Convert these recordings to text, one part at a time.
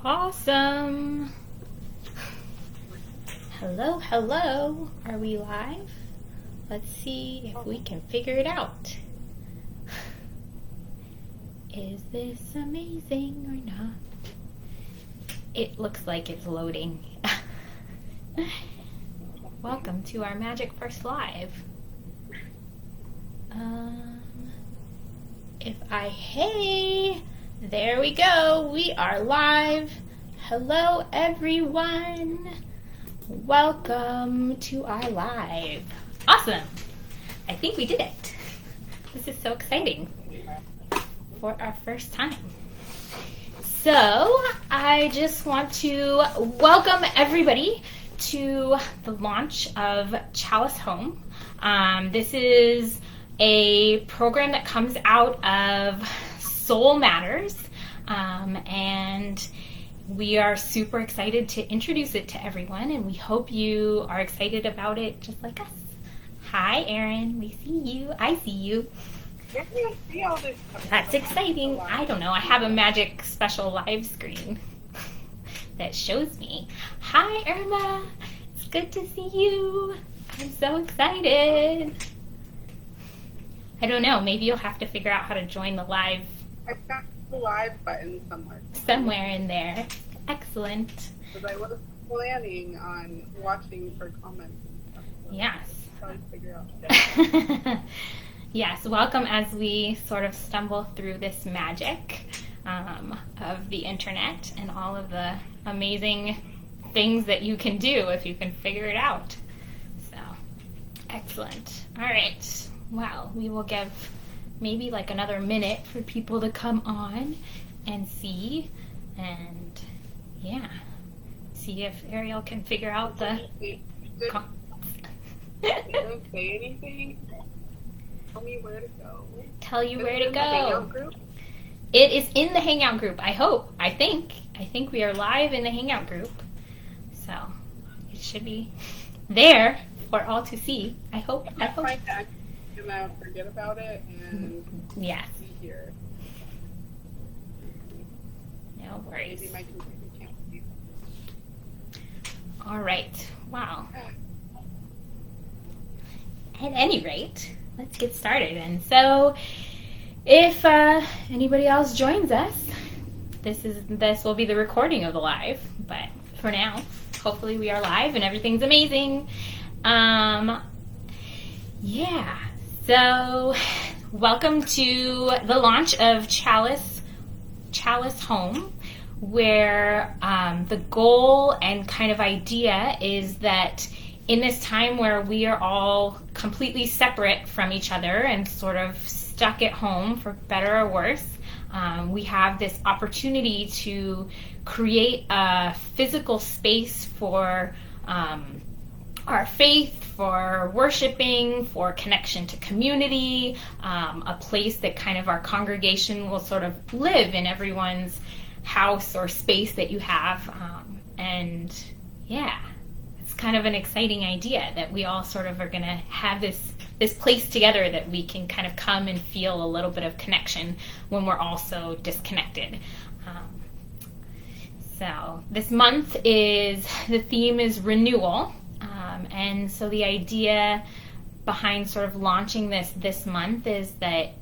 Awesome. Hello, hello. Are we live? Let's see if we can figure it out. Is this amazing or not? It looks like it's loading. Welcome to our Magic First Live. Hey, there we go. We are live. Hello, everyone. Welcome to our live. Awesome. I think we did it. This is so exciting for our first time. So I just want to welcome everybody to the launch of Chalice Home. This is a program that comes out of Soul Matters, and we are super excited to introduce it to everyone, and we hope you are excited about it just like us. Hi, Erin. We see you. I see you. That's exciting. I don't know. I have a magic special live screen that shows me. Hi, Irma. It's good to see you. I'm so excited. I don't know. Maybe you'll have to figure out how to join the live. I've got the live button somewhere. Somewhere in there. Excellent. Because I was planning on watching for comments and stuff. So yes. Trying to figure out. Yes. Welcome as we sort of stumble through this magic of the internet and all of the amazing things that you can do if you can figure it out. So, excellent. All right. Well, we will give maybe like another minute for people to come on and see, and yeah, see if Ariel can figure out the. Did you say anything? Tell me where to go. Tell you where to The Hangout go. group? It is in the Hangout group. I hope. I think we are live in the Hangout group, so it should be there for all to see. I hope. I'm gonna forget about it and Yes. be here. No worries. Maybe my computer can't see. All right. Wow. At any rate, let's get started. And so, if anybody else joins us, this will be the recording of the live. But for now, hopefully we are live and everything's amazing. Yeah. So, welcome to the launch of Chalice Home, where the goal and kind of idea is that in this time where we are all completely separate from each other and sort of stuck at home, for better or worse, we have this opportunity to create a physical space for our faith, for worshiping, for connection to community, a place that kind of our congregation will sort of live in everyone's house or space that you have. And yeah, it's kind of an exciting idea that we all sort of are going to have this place together that we can kind of come and feel a little bit of connection when we're also disconnected. So this month the theme is renewal. And so the idea behind sort of launching this month is that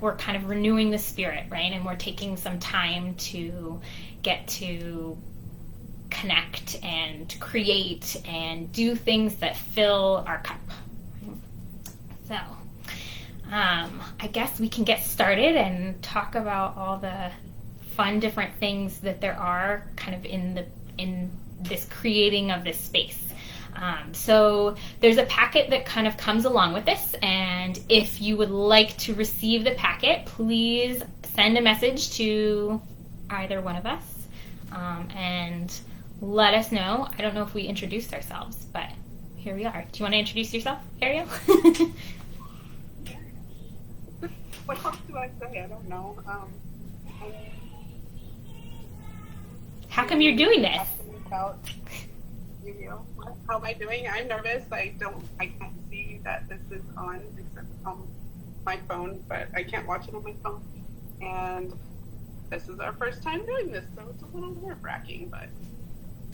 we're kind of renewing the spirit, right? And we're taking some time to get to connect and create and do things that fill our cup. So I guess we can get started and talk about all the fun different things that there are kind of in this creating of this space. So there's a packet that kind of comes along with this, and if you would like to receive the packet, please send a message to either one of us and let us know. I don't know if we introduced ourselves, but here we are. Do you want to introduce yourself, Ariel? What else do I say? I don't know. How come you're doing this? How am I doing? I'm nervous. I can't see that this is on except on my phone, but I can't watch it on my phone. And this is our first time doing this, so it's a little nerve-wracking, but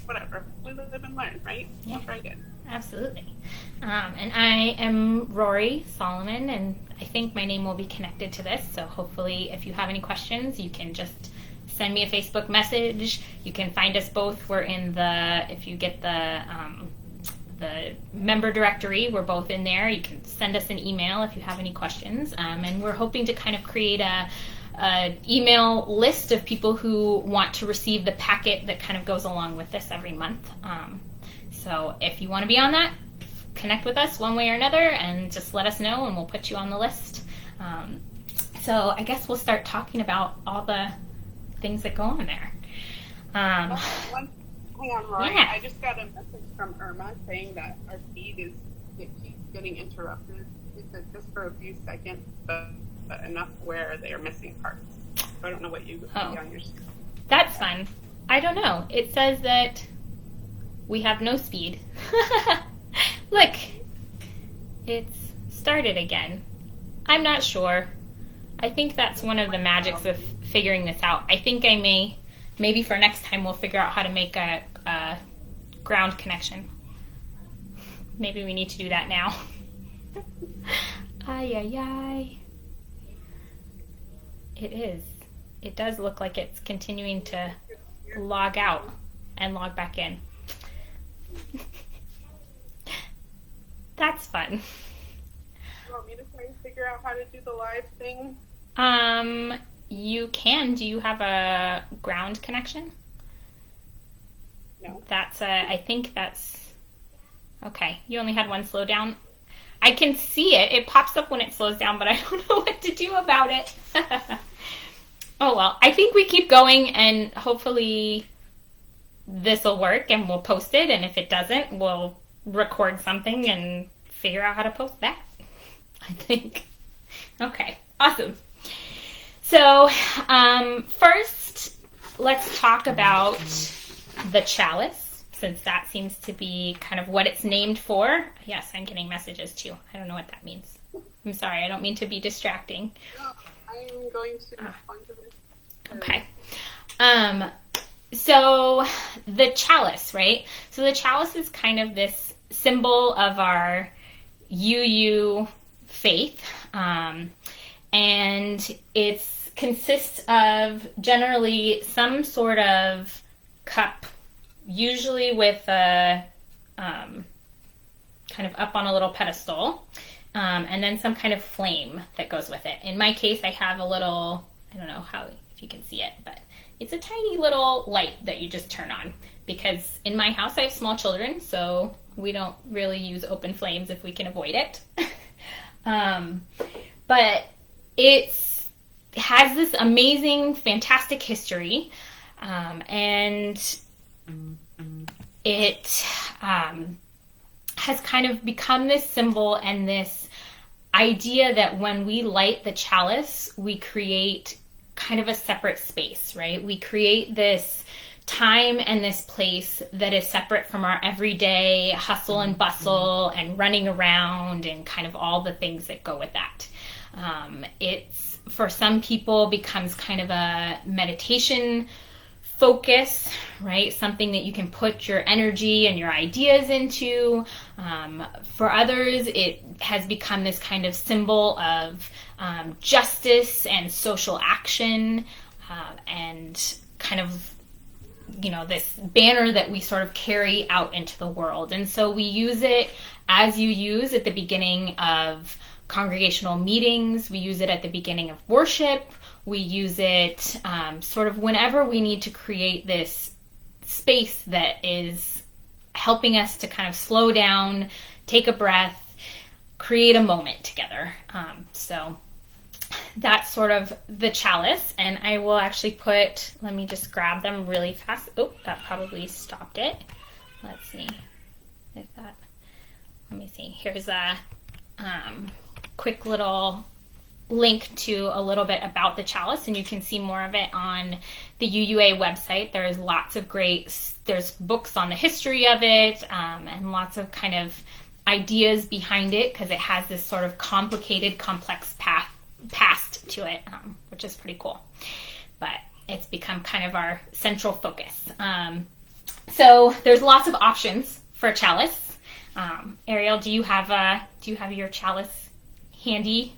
whatever. We live and learn, right? Yeah. We'll try again. Absolutely. And I am Rory Solomon, and I think my name will be connected to this. So hopefully, if you have any questions, you can just send me a Facebook message. You can find us both. We're in if you get the member directory, we're both in there. You can send us an email if you have any questions. And we're hoping to kind of create a email list of people who want to receive the packet that kind of goes along with this every month. So if you want to be on that, connect with us one way or another and just let us know and we'll put you on the list. So I guess we'll start talking about all the things that go on there. Hang on, Rory. Yeah. I just got a message from Irma saying that our feed it keeps getting interrupted. It said just for a few seconds, but enough where they are missing parts. I don't know what you see on your screen. That's fun. I don't know. It says that we have no speed. Look, it's started again. I'm not sure. I think that's one of the magics of figuring this out. I think maybe for next time we'll figure out how to make a ground connection. Maybe we need to do that now. Ay, ay, ay. It is. It does look like it's continuing to log out and log back in. That's fun. You want me to try and figure out how to do the live thing? You can. Do you have a ground connection? No. I think that's, okay. You only had one slowdown. I can see it. It pops up when it slows down, but I don't know what to do about it. Oh, well, I think we keep going and hopefully this will work and we'll post it. And if it doesn't, we'll record something and figure out how to post that, I think. Okay, awesome. So first, let's talk about the chalice, since that seems to be kind of what it's named for. Yes, I'm getting messages too. I don't know what that means. I'm sorry, I don't mean to be distracting. No, I'm going to respond to this. Okay. So the chalice, right? So the chalice is kind of this symbol of our UU faith. And it consists of generally some sort of cup, usually with a kind of up on a little pedestal, and then some kind of flame that goes with it. In my case, I have a little, I don't know if you can see it, but it's a tiny little light that you just turn on, because in my house I have small children, so we don't really use open flames if we can avoid it. But it has this amazing, fantastic history, and it has kind of become this symbol and this idea that when we light the chalice, we create kind of a separate space, right? We create this time and this place that is separate from our everyday hustle and bustle and running around and kind of all the things that go with that. It's, for some people, becomes kind of a meditation focus, right? Something that you can put your energy and your ideas into. For others, it has become this kind of symbol of justice and social action, and kind of, this banner that we sort of carry out into the world. And so we use it as you use at the beginning of congregational meetings. We use it at the beginning of worship. We use it sort of whenever we need to create this space that is helping us to kind of slow down, take a breath, create a moment together. So that's sort of the chalice. And I will actually let me just grab them really fast. Oh, that probably stopped it. Let's see if let me see. Here's a quick little link to a little bit about the chalice, and you can see more of it on the UUA website. There's lots of there's books on the history of it, and lots of kind of ideas behind it, because it has this sort of complicated, complex past to it, which is pretty cool. But it's become kind of our central focus. So there's lots of options for Chalice. Ariel, do you have your Chalice handy?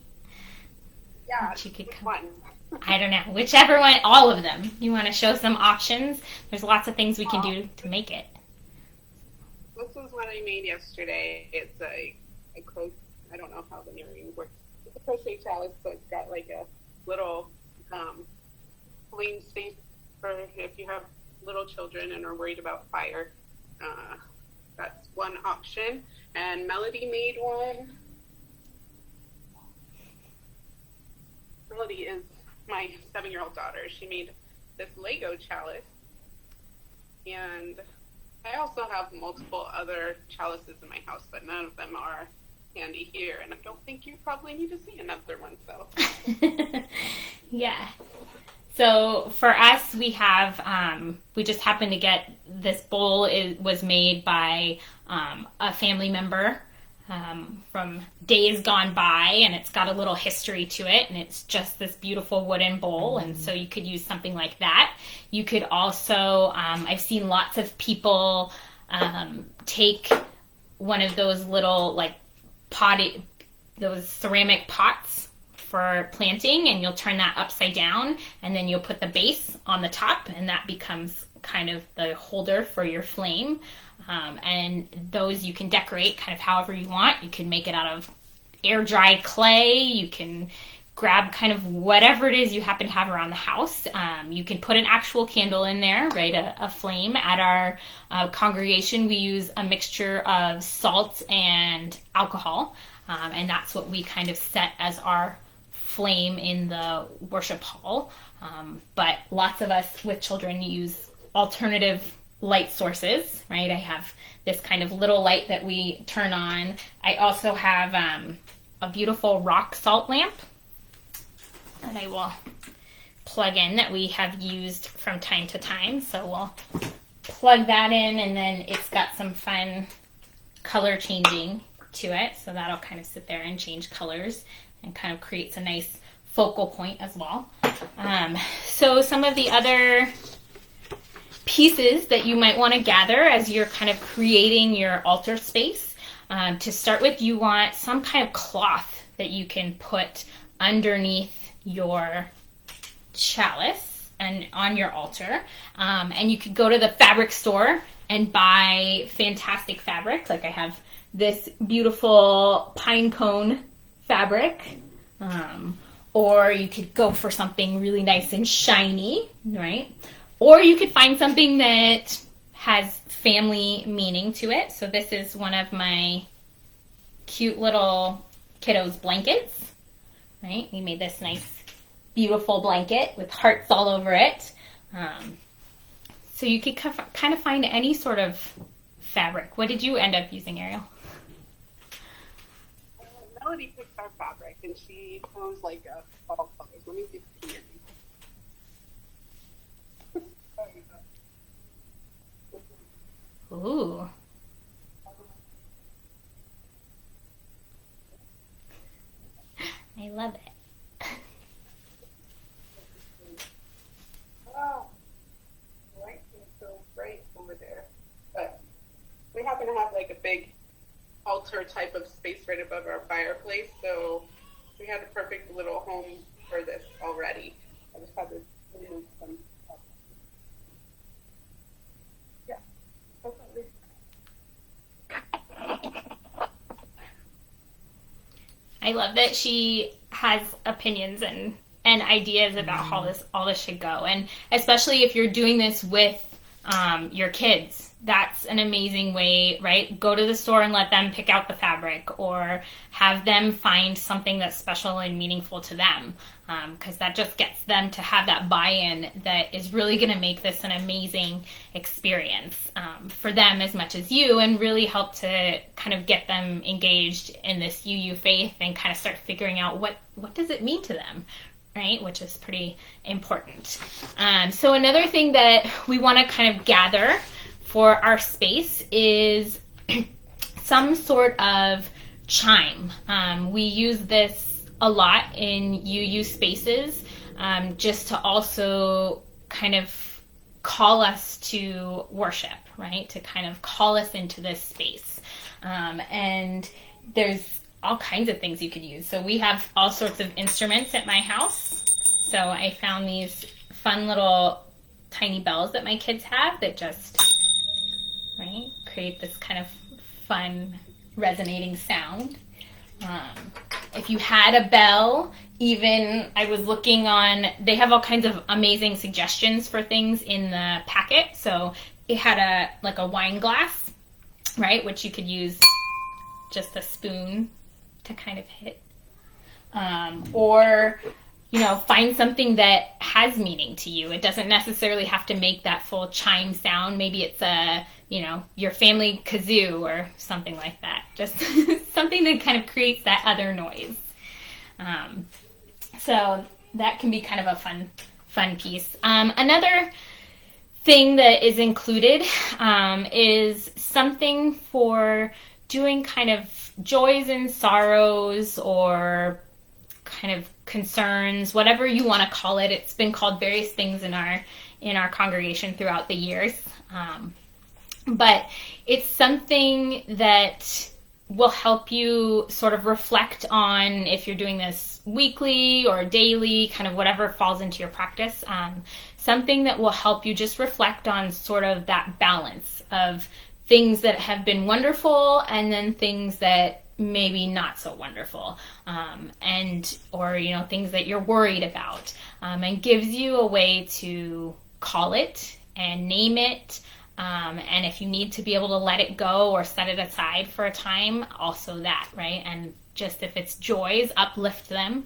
Yeah. You could come. One. I don't know, whichever one, all of them. You want to show some options? There's lots of things we can do to make it. This was what I made yesterday. It's a crochet. I don't know how the earring works. It's a crochet chalice, so it's got like a little flame space for if you have little children and are worried about fire. That's one option. And Melody made one. Melody is my 7-year-old daughter. She made this Lego chalice. And I also have multiple other chalices in my house, but none of them are handy here. And I don't think you probably need to see another one, so. Yeah. So for us, we have, we just happened to get this bowl. It was made by a family member from days gone by, and it's got a little history to it, and it's just this beautiful wooden bowl, and so you could use something like that. You could also, I've seen lots of people take one of those little like those ceramic pots for planting, and you'll turn that upside down, and then you'll put the base on the top, and that becomes kind of the holder for your flame. And those you can decorate kind of however you want. You can make it out of air dry clay. You can grab kind of whatever it is you happen to have around the house. You can put an actual candle in there, right? A flame. At our congregation, we use a mixture of salt and alcohol. And that's what we kind of set as our flame in the worship hall. But lots of us with children use alternative light sources, right? I have this kind of little light that we turn on. I also have a beautiful rock salt lamp that I will plug in that we have used from time to time. So we'll plug that in, and then it's got some fun color changing to it. So that'll kind of sit there and change colors and kind of creates a nice focal point as well. So some of the other pieces that you might want to gather as you're kind of creating your altar space. To start with, you want some kind of cloth that you can put underneath your chalice and on your altar. And you could go to the fabric store and buy fantastic fabric. Like I have this beautiful pine cone fabric. Or you could go for something really nice and shiny, right? Or you could find something that has family meaning to it. So this is one of my cute little kiddos' blankets, right? We made this nice, beautiful blanket with hearts all over it. So you could kind of find any sort of fabric. What did you end up using, Ariel? Melody picked our fabric, and she chose like a fall colors. Let me see if you can hear me. Ooh. I love it. Oh, the light is so bright over there. But we happen to have like a big altar type of space right above our fireplace, so we had a perfect little home for this already. I just had to remove some. Yeah. I love that she has opinions and ideas about how all this should go, and especially if you're doing this with your kids. That's an amazing way, right? Go to the store and let them pick out the fabric, or have them find something that's special and meaningful to them, because that just gets them to have that buy-in that is really going to make this an amazing experience for them as much as you, and really help to kind of get them engaged in this UU faith and kind of start figuring out what does it mean to them, right? Which is pretty important. So another thing that we want to kind of gather for our space is some sort of chime. We use this a lot in UU spaces, just to also kind of call us to worship, right? To kind of call us into this space. And there's all kinds of things you could use. So we have all sorts of instruments at my house. So I found these fun little tiny bells that my kids have that just, right, create this kind of fun resonating sound. If you had a bell, even I was looking on, they have all kinds of amazing suggestions for things in the packet. So it had a wine glass, right, which you could use just a spoon to kind of hit. Or, find something that has meaning to you. It doesn't necessarily have to make that full chime sound. Maybe it's your family kazoo or something like that. Just something that kind of creates that other noise. So that can be kind of a fun piece. Another thing that is included is something for doing kind of joys and sorrows or kind of concerns, whatever you want to call it. It's been called various things in our congregation throughout the years. But it's something that will help you sort of reflect on if you're doing this weekly or daily, kind of whatever falls into your practice. Something that will help you just reflect on sort of that balance of things that have been wonderful and then things that maybe not so wonderful, or things that you're worried about, and gives you a way to call it and name it. And if you need to be able to let it go or set it aside for a time, also that, right? And just if it's joys, uplift them.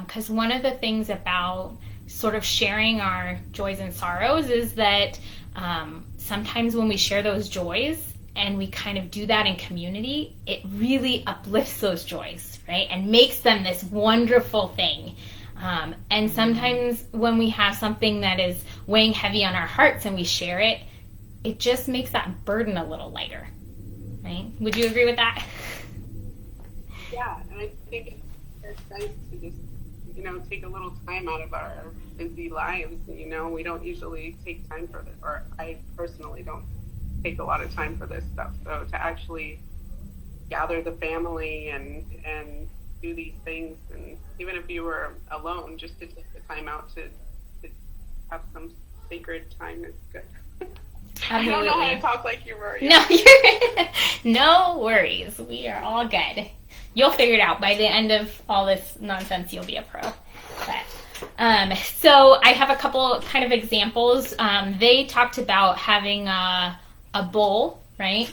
Because one of the things about sort of sharing our joys and sorrows is that sometimes when we share those joys and we kind of do that in community, it really uplifts those joys, right? And makes them this wonderful thing. And sometimes when we have something that is weighing heavy on our hearts and we share it, it just makes that burden a little lighter, right? Would you agree with that? Yeah, and I think it's nice to just, take a little time out of our busy lives. We don't usually take time for this, or I personally don't take a lot of time for this stuff. So to actually gather the family and do these things, and even if you were alone, just to take the time out to have some sacred time is good. Absolutely. I don't know how to talk like you're worried. No, no worries. We are all good. You'll figure it out. By the end of all this nonsense, you'll be a pro. But, so I have a couple kind of examples. They talked about having a bowl, right,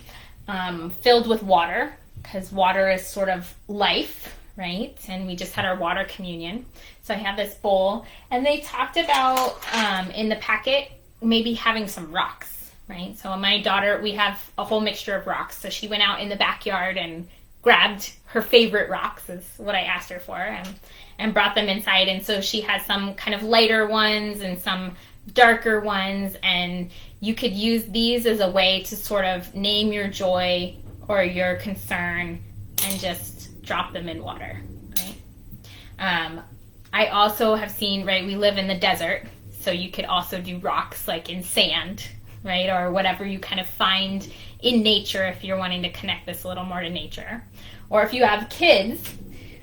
filled with water, because water is sort of life, right? And we just had our water communion. So I have this bowl. And they talked about, in the packet, maybe having some rocks, right? So my daughter, we have a whole mixture of rocks. So she went out in the backyard and grabbed her favorite rocks, is what I asked her for, and brought them inside. And so she has some kind of lighter ones and some darker ones. And you could use these as a way to sort of name your joy or your concern and just drop them in water, right? I also have seen, right, we live in the desert, so you could also do rocks like in sand, right, or whatever you kind of find in nature if you're wanting to connect this a little more to nature. Or if you have kids,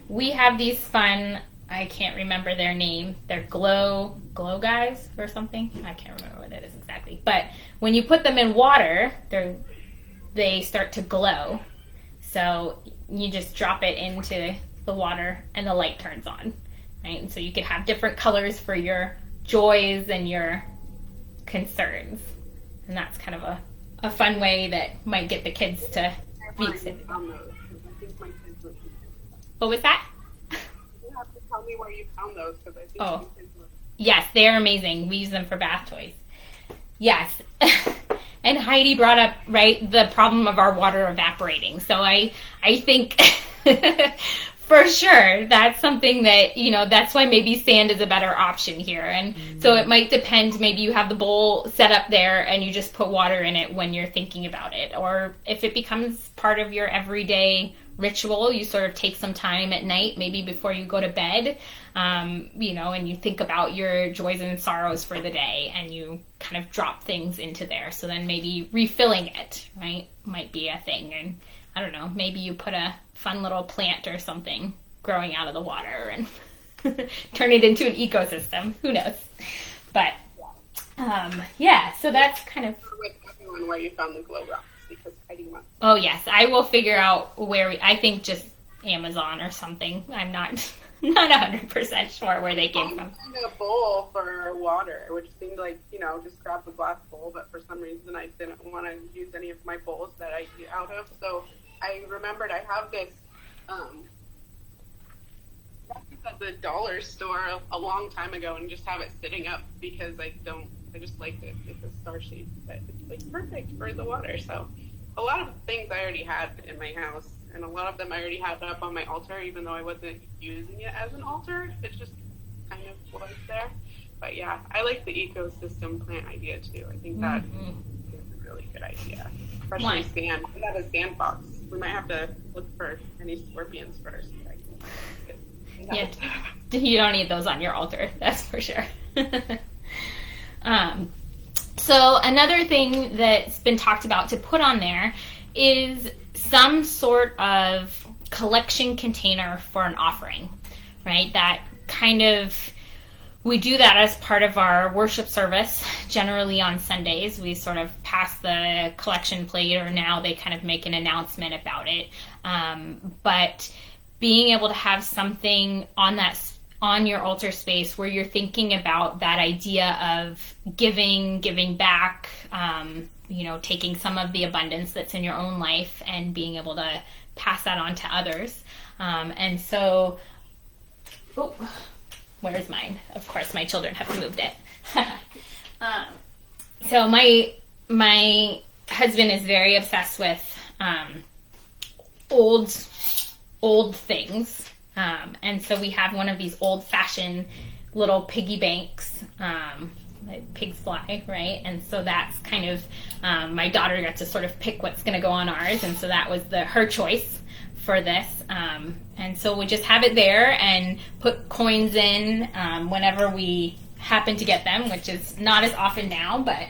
we have these fun, I can't remember their name, they're glow guys or something. I can't remember what it is exactly. But when you put them in water, they start to glow. So you just drop it into the water and the light turns on, right? And so you could have different colors for your joys and your concerns. And that's kind of a fun way that might get the kids to be excited. What was that? You have to tell me where you found those, because I think my kids were... Yes, they're amazing. We use them for bath toys. Yes. And Heidi brought up, right, the problem of our water evaporating. So I think for sure that's something that, that's why maybe sand is a better option here. And so it might depend. Maybe you have the bowl set up there and you just put water in it when you're thinking about it. Or if it becomes part of your everyday ritual. You sort of take some time at night, maybe before you go to bed, you know, and you think about your joys and sorrows for the day, and you kind of drop things into there. So then maybe refilling it, right, might be a thing. And I don't know, maybe you put a fun little plant or something growing out of the water and turn it into an ecosystem. Who knows? But yeah, so that's kind of with everyone where you found the glow rocks, because Heidi wants. Oh yes, I will figure out where I think just Amazon or something. I'm not 100% sure where they came from. A bowl for water, which seemed like, you know, just grab the glass bowl, but for some reason I didn't want to use any of my bowls that I eat out of. So I remembered I have this at the dollar store a long time ago, and just have it sitting up because I just liked it. It's a star shape, but it's like perfect for the water. So a lot of things I already had in my house, and a lot of them I already had up on my altar, even though I wasn't using it as an altar. It just kind of was there. But yeah, I like the ecosystem plant idea too. I think that is a really good idea. Especially sand. We have a sandbox. We might have to look for any scorpions first. Yeah, you don't need those on your altar, that's for sure. So another thing that's been talked about to put on there is some sort of collection container for an offering, right? That kind of, we do that as part of our worship service. Generally on Sundays, we sort of pass the collection plate, or now they kind of make an announcement about it. But being able to have something on your altar space where you're thinking about that idea of giving back, you know, taking some of the abundance that's in your own life and being able to pass that on to others. And so, where's mine? Of course, my children have moved it. So my husband is very obsessed with old things. And so we have one of these old-fashioned little piggy banks, like pigs fly, right? And so that's kind of, my daughter got to sort of pick what's going to go on ours, and so that was her choice for this. And so we just have it there and put coins in whenever we happen to get them, which is not as often now, but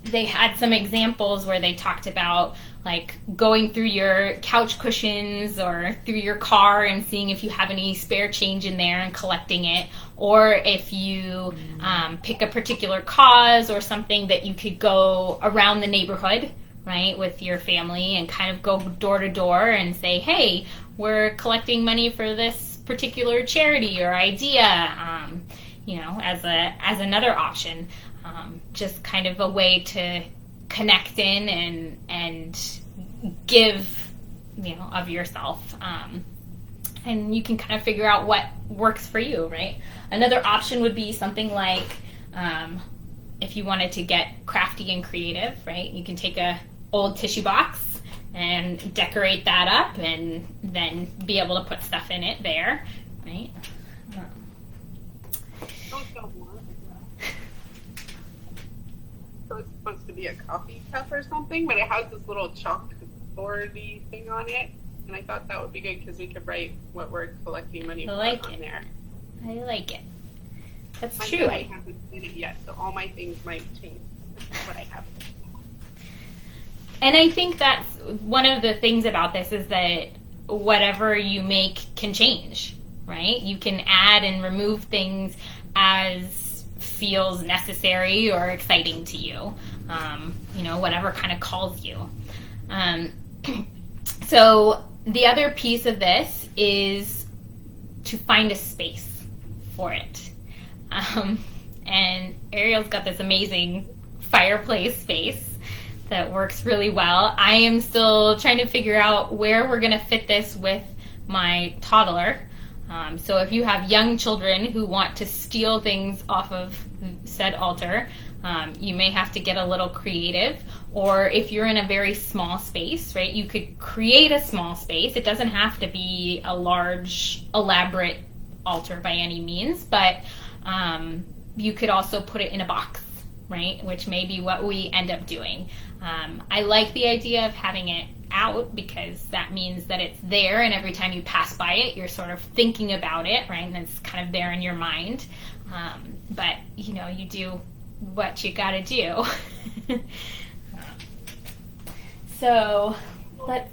they had some examples where they talked about like going through your couch cushions or through your car and seeing if you have any spare change in there and collecting it, or if you pick a particular cause or something that you could go around the neighborhood, right, with your family and kind of go door to door and say, hey, we're collecting money for this particular charity or idea, you know, as another option. Just kind of a way to connect in and give, you know, of yourself. And you can kind of figure out what works for you, right? Another option would be something like, if you wanted to get crafty and creative, right? You can take a old tissue box and decorate that up and then be able to put stuff in it there, right? So it's supposed to be a coffee cup or something, but it has this little chalkboardy thing on it, and I thought that would be good because we could write what we're collecting money for on there. I like it. That's I true. I haven't did it yet, so all my things might change. What I have. And I think that's one of the things about this is that whatever you make can change, right? You can add and remove things as feels necessary or exciting to you, you know, whatever kind of calls you. So the other piece of this is to find a space for it. And Ariel's got this amazing fireplace space that works really well. I am still trying to figure out where we're going to fit this with my toddler. So if you have young children who want to steal things off of said altar, you may have to get a little creative. Or if you're in a very small space, right, you could create a small space. It doesn't have to be a large, elaborate altar by any means, but you could also put it in a box, right, which may be what we end up doing. I like the idea of having it out, because that means that it's there, and every time you pass by it, you're sort of thinking about it, right? And it's kind of there in your mind. But, you know, you do what you got to do. So, I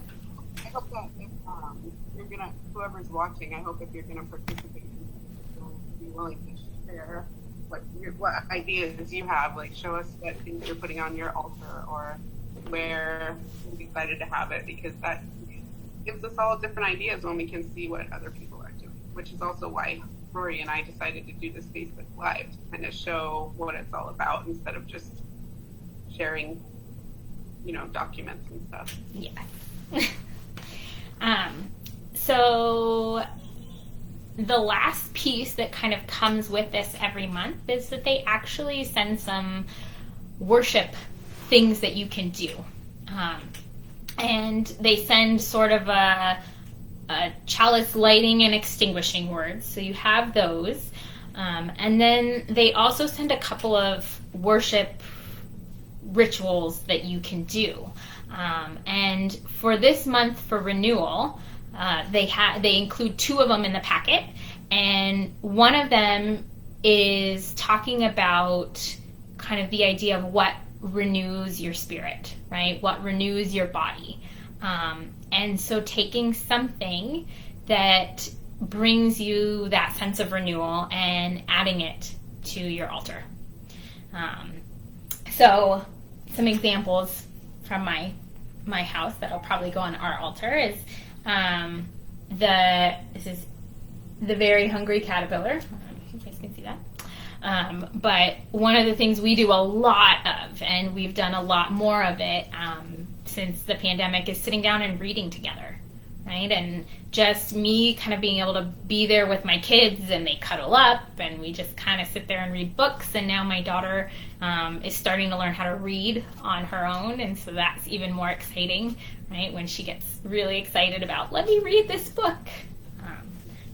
hope that if you're gonna, whoever's watching, I hope if you're gonna participate, you'll be willing to share what ideas you have. Like, show us what things you're putting on your altar, or where you decided to have it, because that gives us all different ideas when we can see what other people are doing. Which is also why Rory and I decided to do this Facebook Live, to kind of show what it's all about instead of just sharing, you know, documents and stuff. Yeah. So the last piece that kind of comes with this every month is that they actually send some worship things that you can do. And they send sort of a chalice lighting and extinguishing words. So you have those. And then they also send a couple of worship rituals that you can do. And for this month, for renewal, they include 2 of them in the packet, and one of them is talking about kind of the idea of what renews your spirit, right? What renews your body. And so taking something that brings you that sense of renewal and adding it to your altar. So some examples from my house that'll probably go on our altar is this is the very hungry caterpillar. You guys can see that. But one of the things we do a lot of, and we've done a lot more of it since the pandemic, is sitting down and reading together, right? And just me kind of being able to be there with my kids, and they cuddle up, and we just kind of sit there and read books. And now my daughter is starting to learn how to read on her own, and so that's even more exciting, right? When she gets really excited about, let me read this book.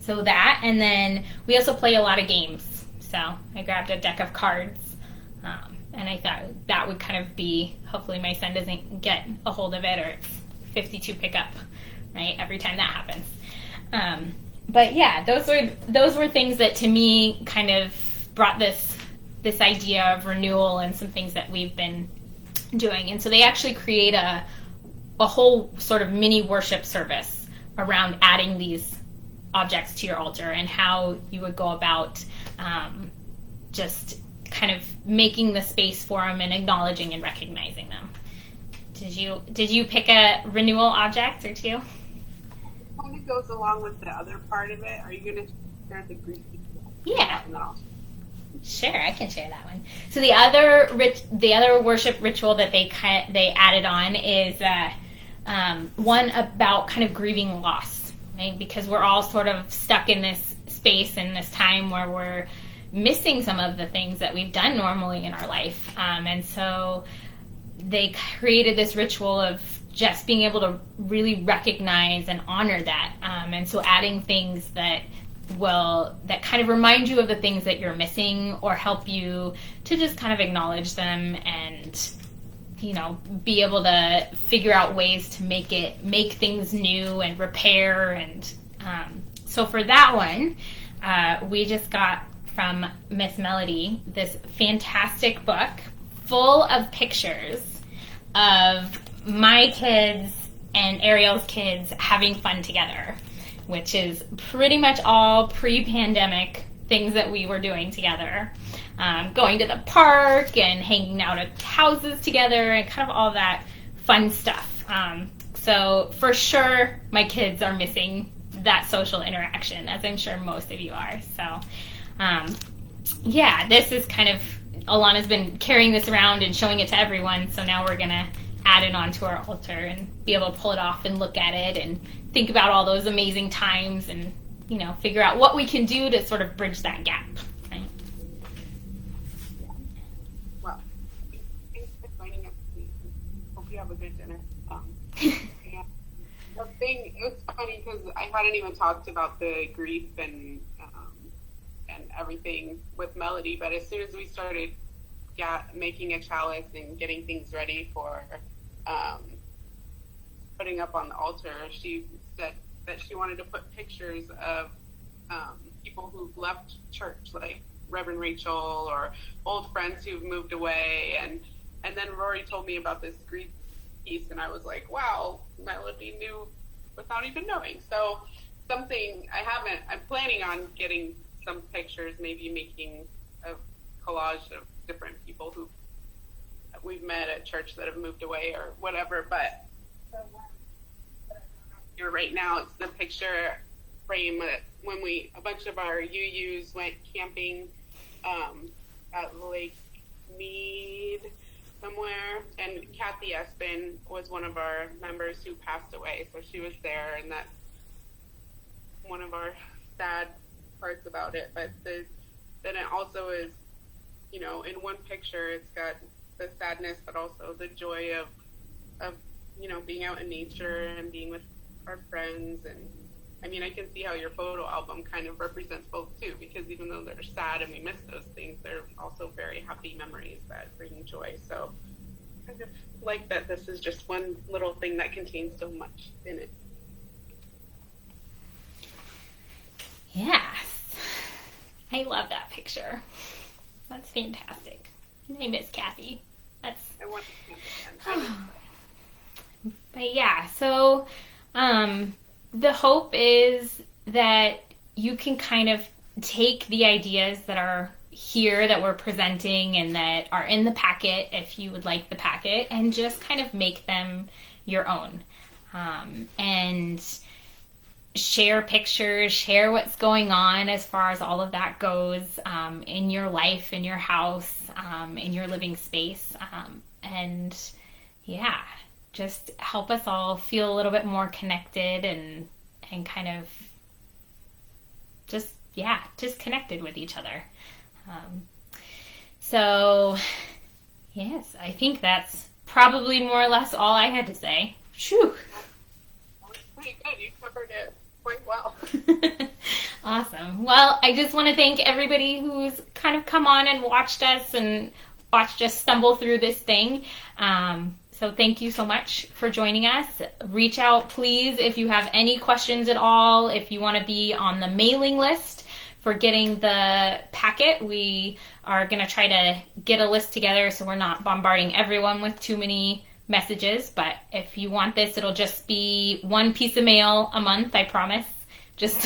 So that, and then we also play a lot of games. So I grabbed a deck of cards, and I thought that would kind of be, hopefully my son doesn't get a hold of it, or it's 52 pickup, right, every time that happens. But yeah, those were things that to me kind of brought this idea of renewal and some things that we've been doing. And so they actually create a whole sort of mini worship service around adding these objects to your altar, and how you would go about just kind of making the space for them and acknowledging and recognizing them. Did you pick a renewal object or 2? Kind of goes along with the other part of it. Are you going to share the Greek? Yeah. Sure, I can share that one. So the other worship ritual that they added on is one about kind of grieving loss, right? Because we're all sort of stuck in this space and this time where we're missing some of the things that we've done normally in our life, and so they created this ritual of just being able to really recognize and honor that, and so adding things that kind of remind you of the things that you're missing, or help you to just kind of acknowledge them, and, you know, be able to figure out ways to make things new and repair. And so for that one, we just got from Miss Melody this fantastic book full of pictures of my kids and Ariel's kids having fun together, which is pretty much all pre-pandemic things that we were doing together. Going to the park and hanging out at houses together and kind of all that fun stuff. So for sure, my kids are missing that social interaction, as I'm sure most of you are. So yeah, this is kind of, Alana's been carrying this around and showing it to everyone, so now we're going to add it onto our altar and be able to pull it off and look at it and think about all those amazing times, and, you know, figure out what we can do to sort of bridge that gap. Right? Yeah. Well, thanks for joining us. Hope you have a good dinner. Yeah. The thing, it was funny because I hadn't even talked about the grief and everything with Melody, but as soon as we started making a chalice and getting things ready for putting up on the altar, she said that she wanted to put pictures of people who've left church, like Reverend Rachel or old friends who've moved away. And then Rory told me about this grief piece, and I was like, wow, Melody knew without even knowing. So I'm planning on getting some pictures, maybe making a collage of different people who we've met at church that have moved away or whatever. But the one that I have here right now, it's the picture frame when a bunch of our UUs went camping at Lake Mead somewhere, and Kathy Espin was one of our members who passed away, so she was there, and that's one of our sad parts about it. But then it also is, you know, in one picture it's got the sadness but also the joy of you know, being out in nature and being with our friends. And I mean, I can see how your photo album kind of represents both too, because even though they're sad and we miss those things, they're also very happy memories that bring joy. So I kind of like that this is just one little thing that contains so much in it. Yes. I love that picture. That's fantastic. I miss Kathy. I want to. But yeah, so the hope is that you can kind of take the ideas that are here that we're presenting and that are in the packet, if you would like the packet, and just kind of make them your own. And share pictures, share what's going on as far as all of that goes in your life, in your house, in your living space. And yeah, just help us all feel a little bit more connected and kind of just connected with each other. So yes, I think that's probably more or less all I had to say. Phew. Pretty good. You covered it quite well. Awesome. Well, I just want to thank everybody who's kind of come on and watched us stumble through this thing. So thank you so much for joining us. Reach out, please, if you have any questions at all. If you want to be on the mailing list for getting the packet, we are going to try to get a list together so we're not bombarding everyone with too many messages. But if you want this, it'll just be one piece of mail a month, I promise. Just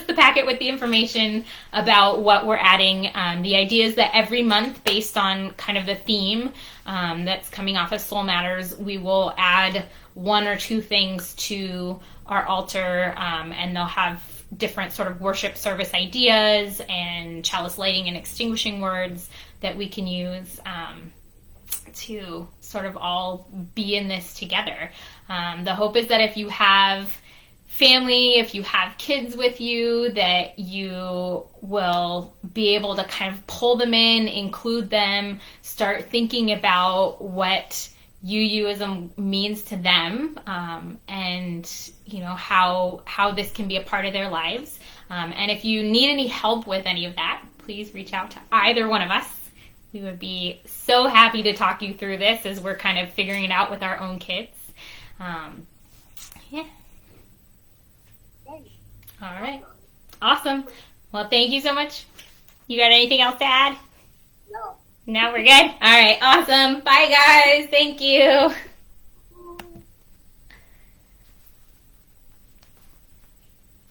the packet with the information about what we're adding. The idea is that every month, based on kind of the theme that's coming off of Soul Matters, we will add one or two things to our altar, and they'll have different sort of worship service ideas and chalice lighting and extinguishing words that we can use to sort of all be in this together. The hope is that if you have family, if you have kids with you, that you will be able to kind of pull them in, include them, start thinking about what UUism means to them, and you know how this can be a part of their lives. And if you need any help with any of that, please reach out to either one of us. We would be so happy to talk you through this as we're kind of figuring it out with our own kids. Yeah. All right. Awesome. Well, thank you so much. You got anything else to add? No. No, we're good? All right. Awesome. Bye, guys. Thank you.